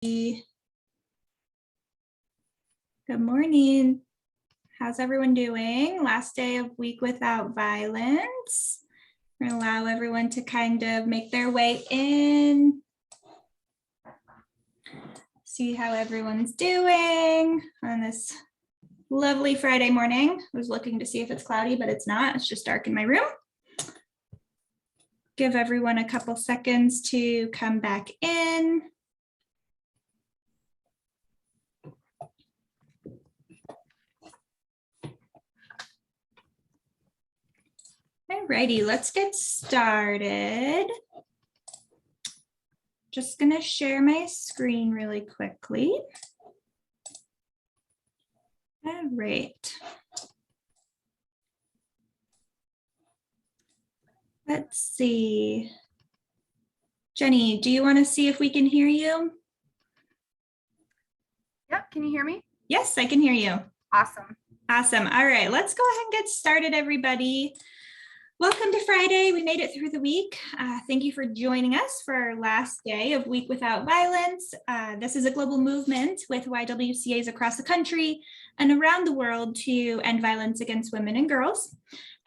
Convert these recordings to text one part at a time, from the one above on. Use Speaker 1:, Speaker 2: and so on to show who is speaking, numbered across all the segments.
Speaker 1: Good morning. How's everyone doing? Last day of week without violence. We're going to allow everyone to kind of make their way in. See how everyone's doing on this lovely Friday morning. I was looking to see if it's cloudy, but it's not. It's just dark in my room. Give everyone a couple seconds to come back in. Alrighty, let's get started. Just gonna share my screen really quickly. All right. Let's see. Jenny, do you want to see if we can hear you?
Speaker 2: Yep, can you hear me?
Speaker 1: Yes, I can hear you.
Speaker 2: Awesome.
Speaker 1: Awesome. All right, let's go ahead and get started, everybody. Welcome to Friday. We made it through the week. Thank you for joining us for our last day of Week Without Violence. This is a global movement with YWCAs across the country and around the world to end violence against women and girls.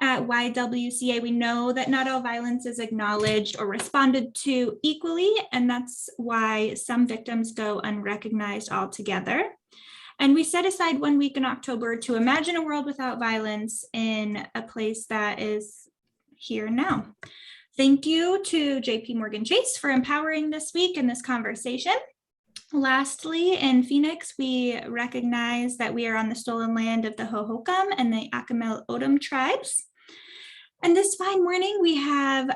Speaker 1: At YWCA, we know that not all violence is acknowledged or responded to equally, and that's why some victims go unrecognized altogether. And we set aside 1 week in October to imagine a world without violence in a place that is here now. Thank you to JP Morgan Chase for empowering this week in this conversation. Lastly, in Phoenix, we recognize that we are on the stolen land of the Hohokam and the Akimel O'odham tribes. And this fine morning, we have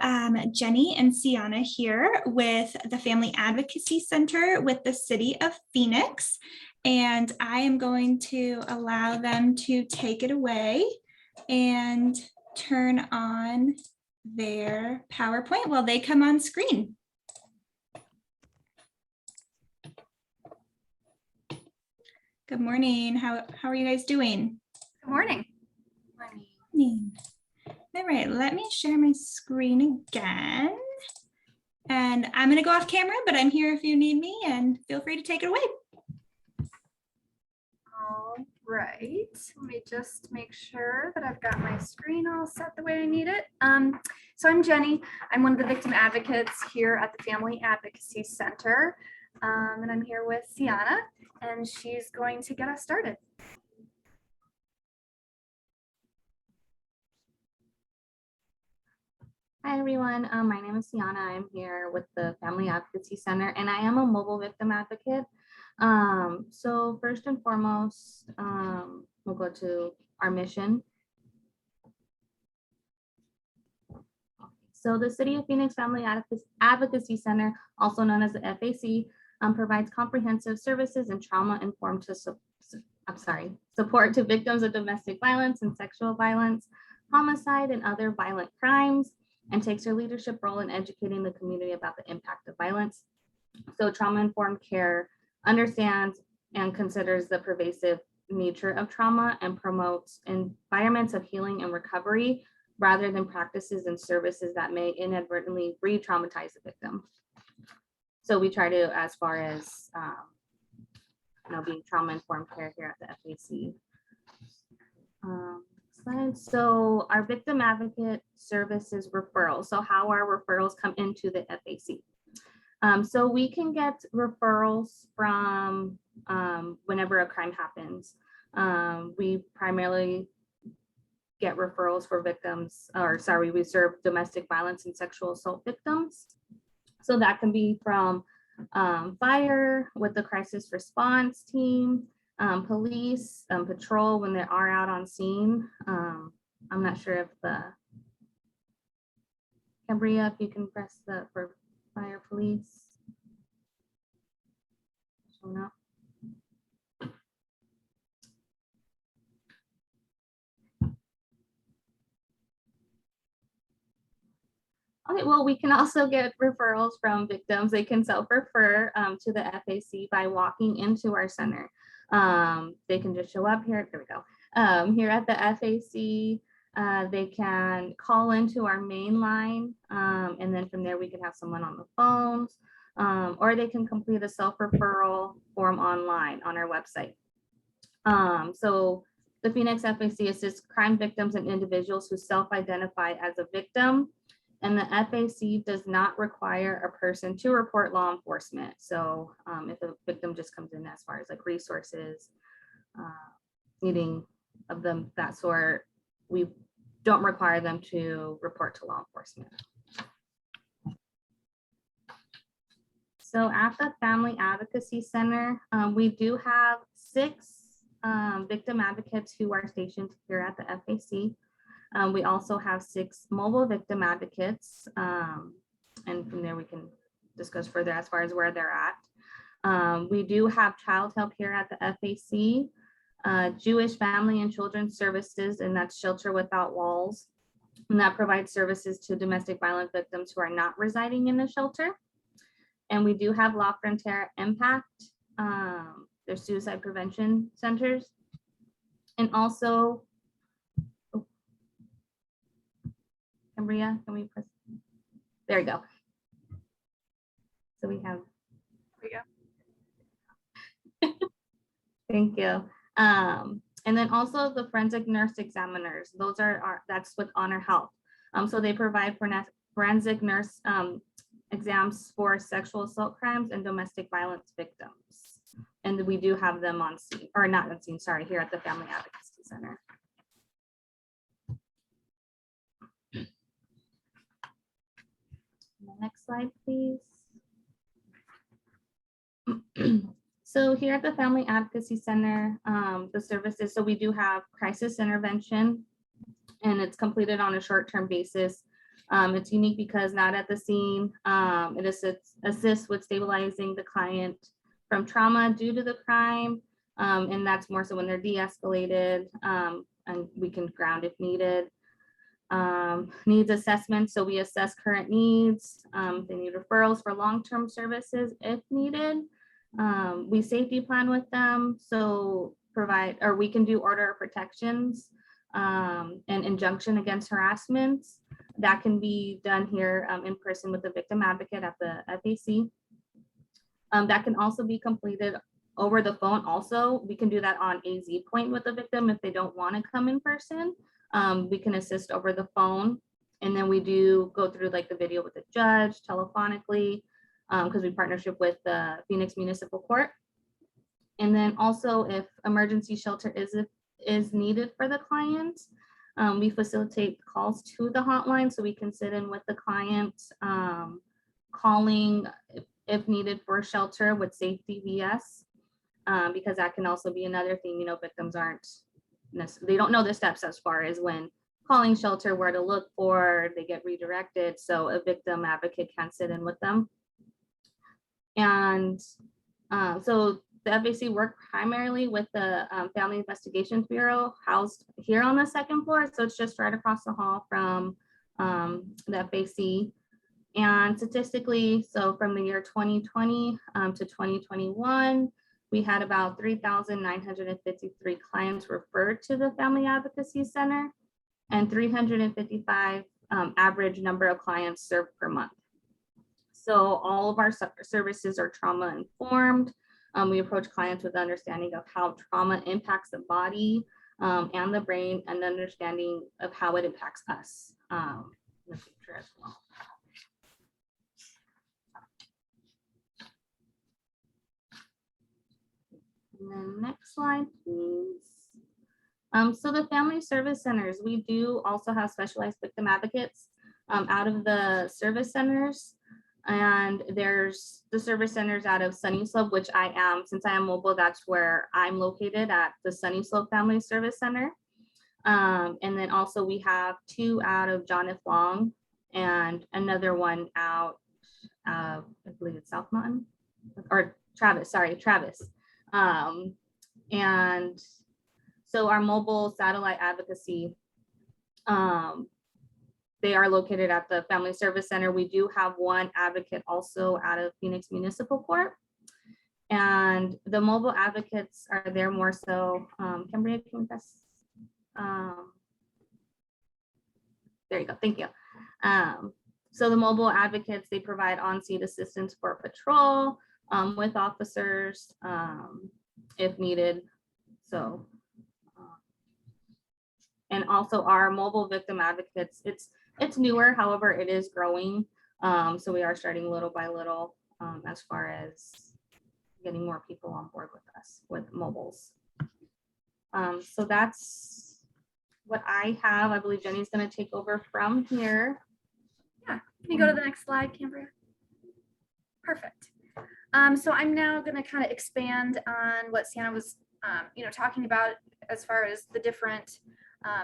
Speaker 1: Jenny and Sienna here with the Family Advocacy Center with the City of Phoenix. And I am going to allow them to take it away and turn on their PowerPoint while they come on screen. Good morning. How are you guys doing?
Speaker 2: Good morning.
Speaker 1: Morning. All right, let me share my screen again. And I'm going to go off camera, but I'm here if you need me, and feel free to take it away.
Speaker 2: All right, let me just make sure that I've got my screen all set the way I need it. So I'm Jenny. I'm one of the victim advocates here at the Family Advocacy Center. And I'm here with Sienna, and she's going to get us started.
Speaker 3: Hi everyone, my name is Sienna. I'm here with the Family Advocacy Center, and I am a mobile victim advocate. So first and foremost, we'll go to our mission. So the City of Phoenix Family Advocacy Center, also known as the FAC, provides comprehensive services and trauma-informed support to victims of domestic violence and sexual violence, homicide, and other violent crimes, and takes her leadership role in educating the community about the impact of violence. So trauma-informed care understands and considers the pervasive nature of trauma and promotes environments of healing and recovery rather than practices and services that may inadvertently re-traumatize the victim. So we try to, as far as being trauma-informed care here at the FAC. So our victim advocate services referrals. So how our referrals come into the FAC. So we can get referrals from whenever a crime happens. We primarily get referrals for victims, we serve domestic violence and sexual assault victims. So that can be from fire with the crisis response team, police, patrol when they are out on scene. I'm not sure if Cambria, if you can press the for fire, police. Showing up. Okay, well, we can also get referrals from victims. They can self-refer to the FAC by walking into our center. They can just show up here. There we go. Here at the FAC, they can call into our main line, and then from there we can have someone on the phones. or they can complete a self-referral form online on our website. So the Phoenix FAC assists crime victims and individuals who self-identify as a victim, and the FAC does not require a person to report law enforcement. So if a victim just comes in as far as like resources, needing of them, that sort, we don't require them to report to law enforcement. So at the Family Advocacy Center, we do have 6 victim advocates who are stationed here at the FAC. We also have 6 mobile victim advocates, and from there we can discuss further as far as where they're at. We do have child help here at the FAC, Jewish Family and Children's Services, and that's Shelter Without Walls, and that provides services to domestic violence victims who are not residing in the shelter. And we do have La Frontera Impact, their suicide prevention centers. And also, oh, Cambria, can we press? There you go. So we have.
Speaker 2: There we go.
Speaker 3: Thank you. And then also the forensic nurse examiners, those are that's with Honor Health. So they provide forensic nurse exams for sexual assault crimes and domestic violence victims. And we do have them on scene, or not on scene, sorry, here at the Family Advocacy Center. The next slide, please. So here at the Family Advocacy Center, the services, so we do have crisis intervention, and it's completed on a short-term basis. It's unique because not at the scene. It assists with stabilizing the client from trauma due to the crime, and that's more so when they're de-escalated, and we can ground if needed. Needs assessment, so we assess current needs. They need referrals for long-term services if needed. We safety plan with them, so we can do order of protections and injunction against harassment. That can be done here in person with the victim advocate at the FAC. That can also be completed over the phone. Also, we can do that on AZ point with the victim if they don't want to come in person. We can assist over the phone, and then we do go through like the video with the judge telephonically, because we partnership with the Phoenix Municipal Court. And then also if emergency shelter is needed for the client, we facilitate calls to the hotline, so we can sit in with the client, calling if needed for shelter with safety VS, because that can also be another thing, you know, victims they don't know the steps as far as when calling shelter, where to look for, they get redirected. So a victim advocate can sit in with them. And so the FAC work primarily with the Family Investigations Bureau, housed here on the 2nd floor. So it's just right across the hall from the FAC. And statistically, so from the year 2020 to 2021, we had about 3,953 clients referred to the Family Advocacy Center, and 355 average number of clients served per month. So all of our services are trauma informed. We approach clients with understanding of how trauma impacts the body and the brain, and understanding of how it impacts us in the future as well. And then next slide, please. So the family service centers, we do also have specialized victim advocates out of the service centers. And there's the service centers out of Sunny Slope, which I am, since I am mobile, that's where I'm located at the Sunny Slope Family Service Center. And then also we have 2 out of John F. Long, and another one out, I believe it's South Mountain, or Travis, sorry, Travis. And so our mobile satellite advocacy, they are located at the Family Service Center. We do have 1 advocate also out of Phoenix Municipal Court. And the mobile advocates are there more so, Cambria, can we press? There you go, thank you. So the mobile advocates, they provide on-scene assistance for patrol with officers if needed. So, and also our mobile victim advocates, it's newer, however, it is growing. So we are starting little by little as far as getting more people on board with us with mobiles. So that's what I have. I believe Jenny's going to take over from here.
Speaker 2: Yeah, can you go to the next slide, Cambria? Perfect. So I'm now going to kind of expand on what Sienna was, talking about as far as the different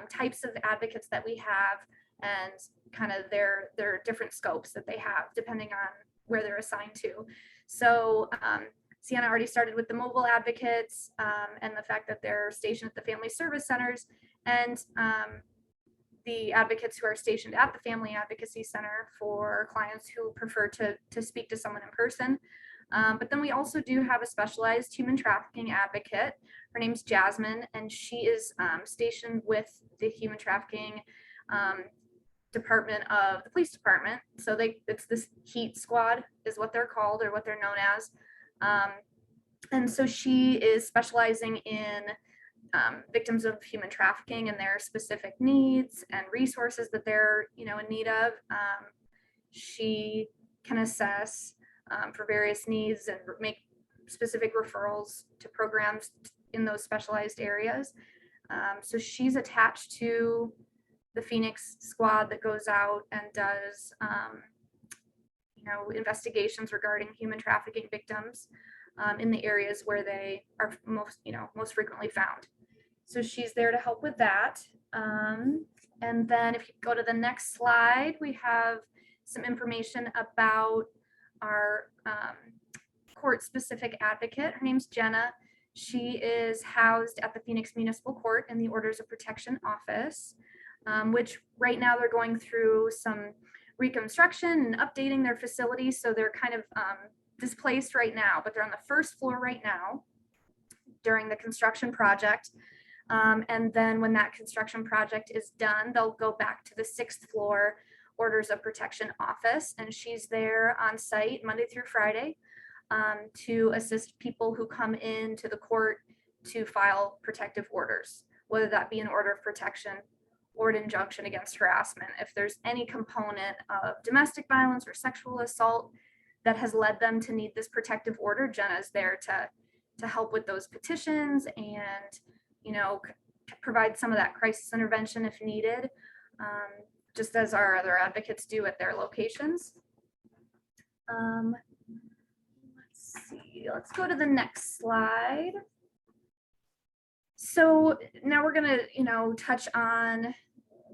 Speaker 2: types of advocates that we have and kind of their different scopes that they have depending on where they're assigned to. So Sienna already started with the mobile advocates and the fact that they're stationed at the family service centers, and the advocates who are stationed at the Family Advocacy Center for clients who prefer to speak to someone in person. But then we also do have a specialized human trafficking advocate. Her name's Jasmine, and she is stationed with the human trafficking department of the police department. So it's this HEAT squad is what they're called, or what they're known as. And so she is specializing in victims of human trafficking and their specific needs and resources that they're in need of. She can assess for various needs and make specific referrals to programs in those specialized areas. So she's attached to the Phoenix squad that goes out and does investigations regarding human trafficking victims in the areas where they are most frequently found. So she's there to help with that. And then if you go to the next slide, we have some information about our court-specific advocate. Her name's Jenna. She is housed at the Phoenix Municipal Court in the Orders of Protection Office, which right now they're going through some reconstruction and updating their facility. So they're kind of displaced right now, but they're on the first floor right now during the construction project. And then when that construction project is done, they'll go back to the 6th floor Orders of Protection office, and she's there on site Monday through Friday to assist people who come into the court to file protective orders, whether that be an order of protection or an injunction against harassment. If there's any component of domestic violence or sexual assault that has led them to need this protective order, Jenna's there to help with those petitions and provide some of that crisis intervention if needed, just as our other advocates do at their locations. Let's see, let's go to the next slide. So now we're gonna, touch on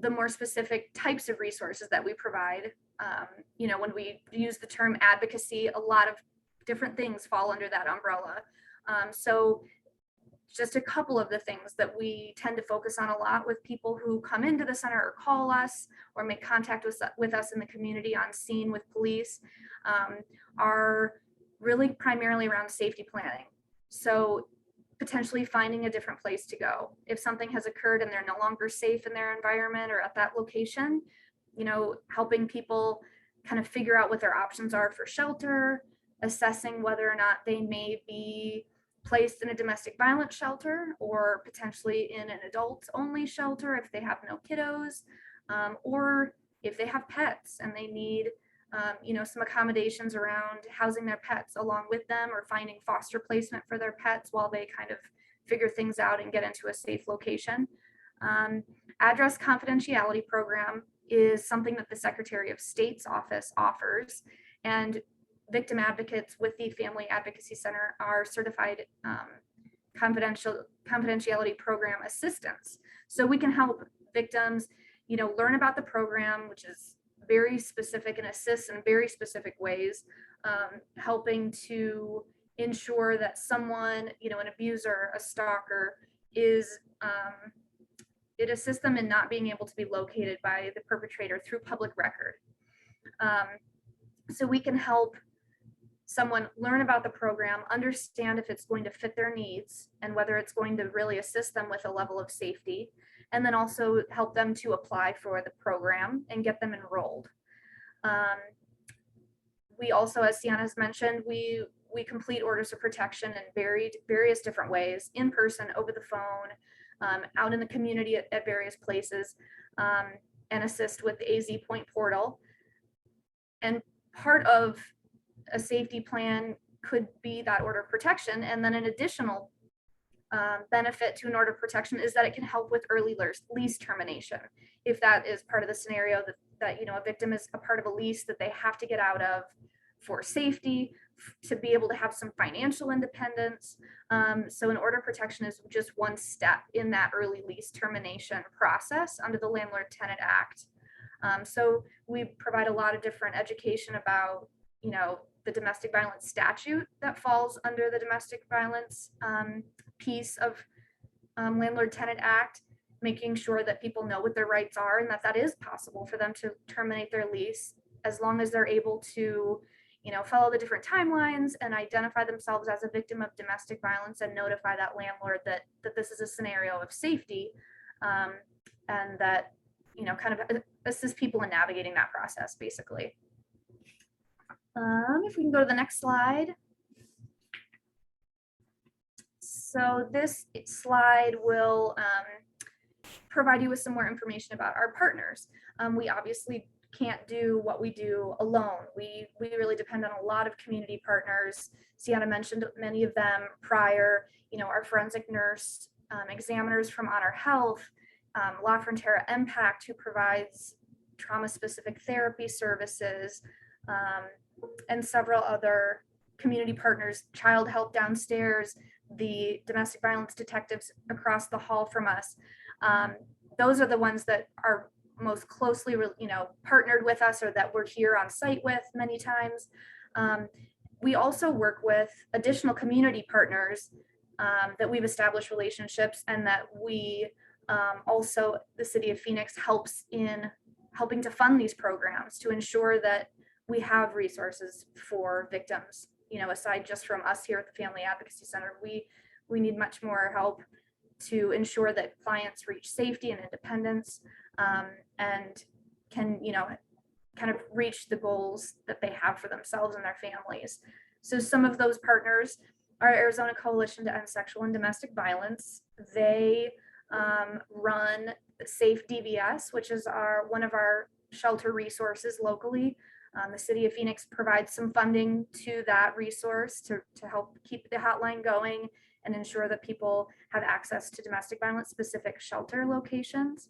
Speaker 2: the more specific types of resources that we provide. When we use the term advocacy, a lot of different things fall under that umbrella. So just a couple of the things that we tend to focus on a lot with people who come into the center or call us or make contact with us in the community on scene with police are really primarily around safety planning. So potentially finding a different place to go. If something has occurred and they're no longer safe in their environment or at that location, helping people kind of figure out what their options are for shelter, assessing whether or not they may be placed in a domestic violence shelter or potentially in an adults only shelter if they have no kiddos, or if they have pets and they need some accommodations around housing their pets along with them, or finding foster placement for their pets while they kind of figure things out and get into a safe location. Address confidentiality program is something that the Secretary of State's office offers, and victim advocates with the Family Advocacy Center are certified confidentiality program assistants. So we can help victims, learn about the program, which is very specific and assists in very specific ways, helping to ensure that someone, an abuser, a stalker, is it assists them in not being able to be located by the perpetrator through public record. So we can help someone learn about the program, understand if it's going to fit their needs and whether it's going to really assist them with a level of safety, and then also help them to apply for the program and get them enrolled. We also, as Sienna has mentioned, we complete orders of protection in various different ways, in person, over the phone, out in the community at various places, and assist with the AZ Point portal. And part of a safety plan could be that order of protection. And then an additional benefit to an order of protection is that it can help with early lease termination. If that is part of the scenario that a victim is a part of a lease that they have to get out of for safety, to be able to have some financial independence. So an order of protection is just one step in that early lease termination process under the Landlord Tenant Act. So we provide a lot of different education about, the domestic violence statute that falls under the domestic violence piece of Landlord Tenant Act, making sure that people know what their rights are and that is possible for them to terminate their lease as long as they're able to, follow the different timelines and identify themselves as a victim of domestic violence and notify that landlord that this is a scenario of safety, and that, kind of assist people in navigating that process, basically. If we can go to the next slide. So this slide will provide you with some more information about our partners. We obviously can't do what we do alone. We really depend on a lot of community partners. Sienna mentioned many of them prior, our forensic nurse examiners from Honor Health, La Frontera Impact, who provides trauma-specific therapy services, and several other community partners, Child Help downstairs, the domestic violence detectives across the hall from us. Those are the ones that are most closely, partnered with us, or that we're here on site with many times. We also work with additional community partners that we've established relationships, and that we also, the City of Phoenix helps in helping to fund these programs to ensure that we have resources for victims. Aside just from us here at the Family Advocacy Center, we need much more help to ensure that clients reach safety and independence, and can, kind of reach the goals that they have for themselves and their families. So some of those partners are Arizona Coalition to End Sexual and Domestic Violence. They run Safe DVS, which is one of our shelter resources locally. The City of Phoenix provides some funding to that resource to help keep the hotline going and ensure that people have access to domestic violence specific shelter locations.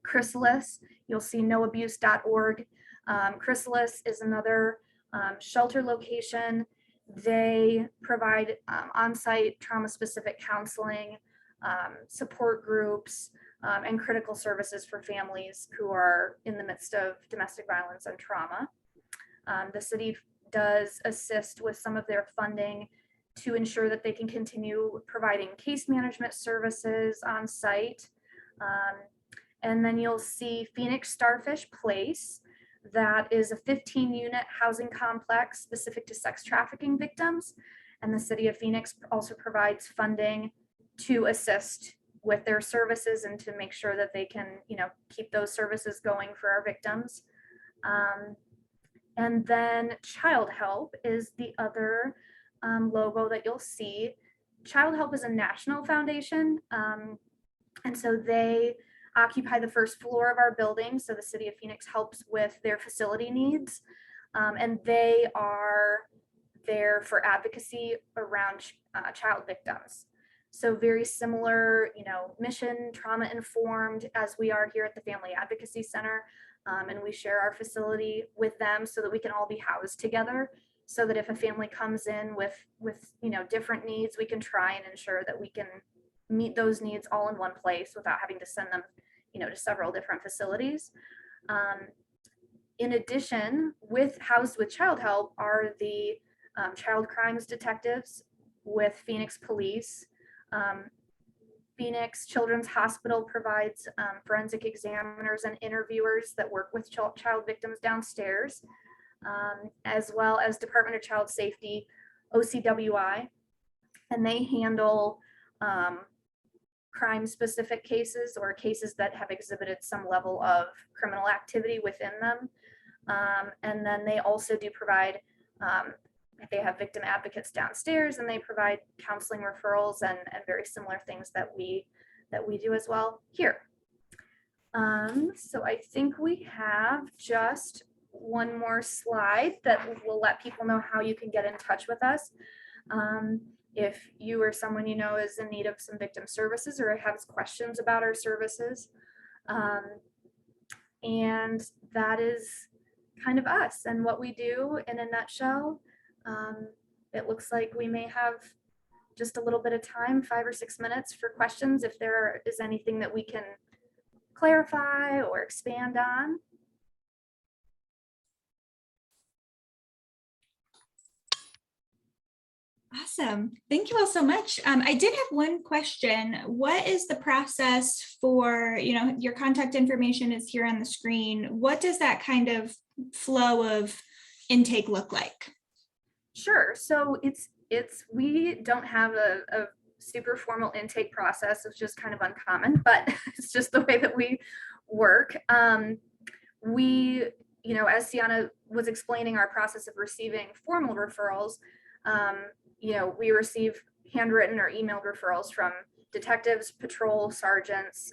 Speaker 2: Chrysalis, you'll see noabuse.org. Chrysalis is another shelter location. They provide on-site trauma-specific counseling, support groups, and critical services for families who are in the midst of domestic violence and trauma. The city does assist with some of their funding to ensure that they can continue providing case management services on site. And then you'll see Phoenix Starfish Place. That is a 15-unit housing complex specific to sex trafficking victims. And the City of Phoenix also provides funding to assist with their services and to make sure that they can, keep those services going for our victims. And then Child Help is the other logo that you'll see. Child Help is a national foundation. And so they occupy the first floor of our building. So the City of Phoenix helps with their facility needs. And they are there for advocacy around child victims. So very similar, mission, trauma informed as we are here at the Family Advocacy Center. And we share our facility with them so that we can all be housed together, so that if a family comes in with different needs, we can try and ensure that we can meet those needs all in one place without having to send them, to several different facilities. In addition, housed with Child Help are the child crimes detectives with Phoenix Police. Phoenix Children's Hospital provides forensic examiners and interviewers that work with child victims downstairs, as well as Department of Child Safety, OCWI, and they handle crime-specific cases or cases that have exhibited some level of criminal activity within them. And then they also do provide, they have victim advocates downstairs, and they provide counseling referrals and very similar things that we do as well here. So I think we have just one more slide that will let people know how you can get in touch with us. If you or someone you know is in need of some victim services or has questions about our services. And that is kind of us and what we do in a nutshell. It looks like we may have just a little bit of time, 5 or 6 minutes for questions if there is anything that we can clarify or expand on.
Speaker 1: Awesome. Thank you all so much. I did have one question. What is the process for, your contact information is here on the screen. What does that kind of flow of intake look like?
Speaker 2: Sure. So we don't have a super formal intake process. It's just kind of uncommon, but it's just the way that we work. We, as Sienna was explaining our process of receiving formal referrals, we receive handwritten or emailed referrals from detectives, patrol sergeants,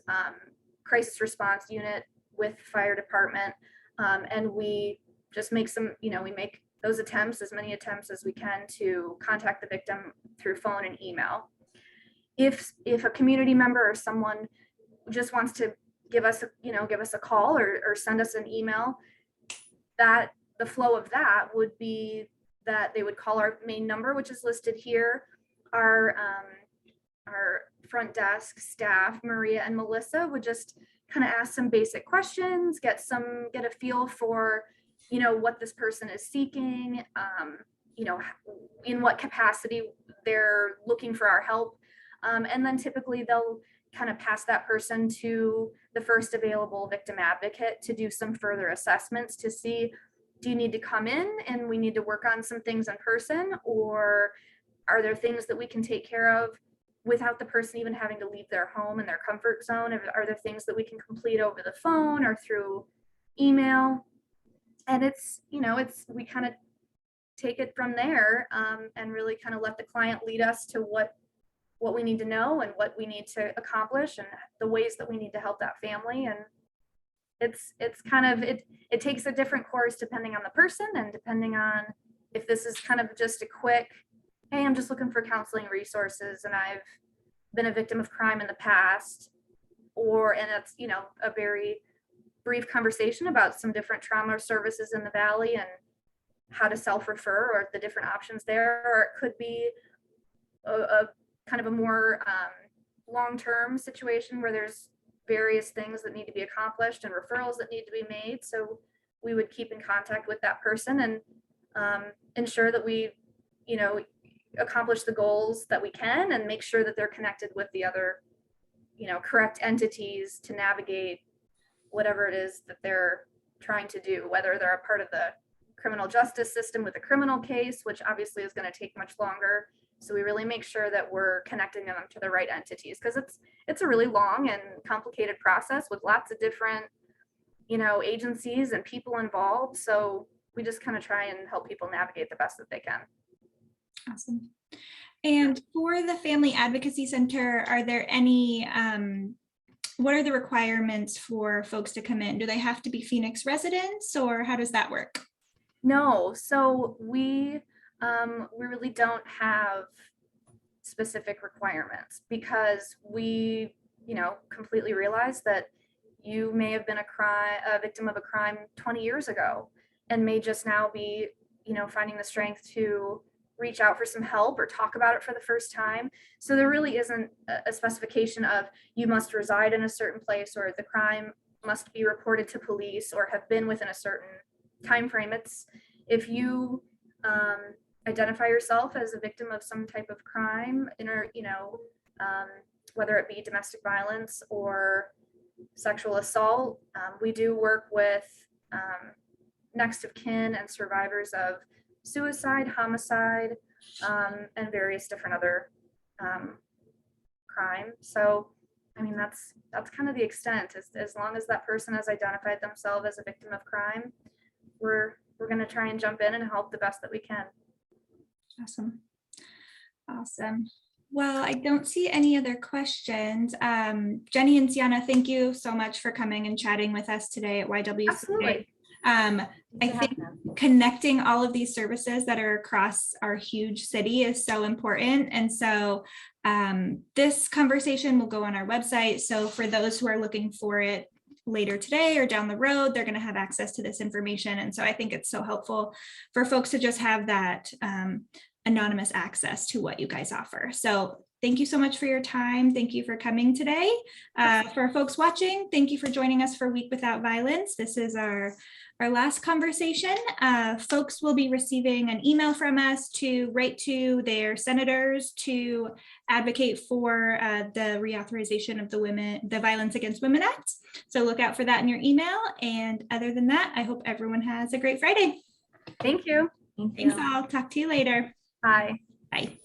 Speaker 2: crisis response unit with fire department. And we just make we make those attempts, as many attempts as we can, to contact the victim through phone and email. If a community member or someone just wants to give us a call or send us an email, that the flow of that would be that they would call our main number, which is listed here. Our front desk staff, Maria and Melissa, would just kind of ask some basic questions, get a feel for, what this person is seeking, in what capacity they're looking for our help. And then typically they'll kind of pass that person to the first available victim advocate to do some further assessments to see, do you need to come in and we need to work on some things in person, or are there things that we can take care of without the person even having to leave their home and their comfort zone? Are there things that we can complete over the phone or through email? And we kind of take it from there, and really kind of let the client lead us to what we need to know and what we need to accomplish and the ways that we need to help that family. And it's kind of, it takes a different course depending on the person and depending on if this is kind of just a quick, hey, I'm just looking for counseling resources and I've been a victim of crime in the past, and it's, a very brief conversation about some different trauma services in the Valley and how to self-refer or the different options there. Or it could be a kind of a more long-term situation where there's various things that need to be accomplished and referrals that need to be made. So we would keep in contact with that person and ensure that we, accomplish the goals that we can and make sure that they're connected with the other, correct entities to navigate whatever it is that they're trying to do, whether they're a part of the criminal justice system with a criminal case, which obviously is going to take much longer. So we really make sure that we're connecting them to the right entities, because it's a really long and complicated process with lots of different, agencies and people involved. So we just kind of try and help people navigate the best that they can.
Speaker 1: Awesome. And for the Family Advocacy Center, are there any, what are the requirements for folks to come in? Do they have to be Phoenix residents, or how does that work?
Speaker 2: No, so we really don't have specific requirements, because we, completely realize that you may have been a victim of a crime 20 years ago and may just now be, finding the strength to reach out for some help or talk about it for the first time. So there really isn't a specification of you must reside in a certain place or the crime must be reported to police or have been within a certain time frame. It's if you identify yourself as a victim of some type of crime, whether it be domestic violence or sexual assault. We do work with next of kin and survivors of suicide, homicide, and various different other crime. So I mean, that's kind of the extent. As long as that person has identified themselves as a victim of crime, we're going to try and jump in and help the best that we can.
Speaker 1: Awesome. Awesome. Well, I don't see any other questions. Jenny and Sienna, thank you so much for coming and chatting with us today at YWCA.
Speaker 2: Absolutely.
Speaker 1: I think connecting all of these services that are across our huge city is so important. And so this conversation will go on our website. So for those who are looking for it later today or down the road, they're going to have access to this information. And so I think it's so helpful for folks to just have that anonymous access to what you guys offer. So thank you so much for your time. Thank you for coming today. For folks watching, thank you for joining us for Week Without Violence. This is our last conversation. Folks will be receiving an email from us to write to their senators to advocate for the reauthorization of the Violence Against Women Act. So look out for that in your email. And other than that, I hope everyone has a great Friday.
Speaker 2: Thank you.
Speaker 3: Thank you.
Speaker 1: Thanks all. Talk to you later.
Speaker 2: Bye.
Speaker 1: Bye.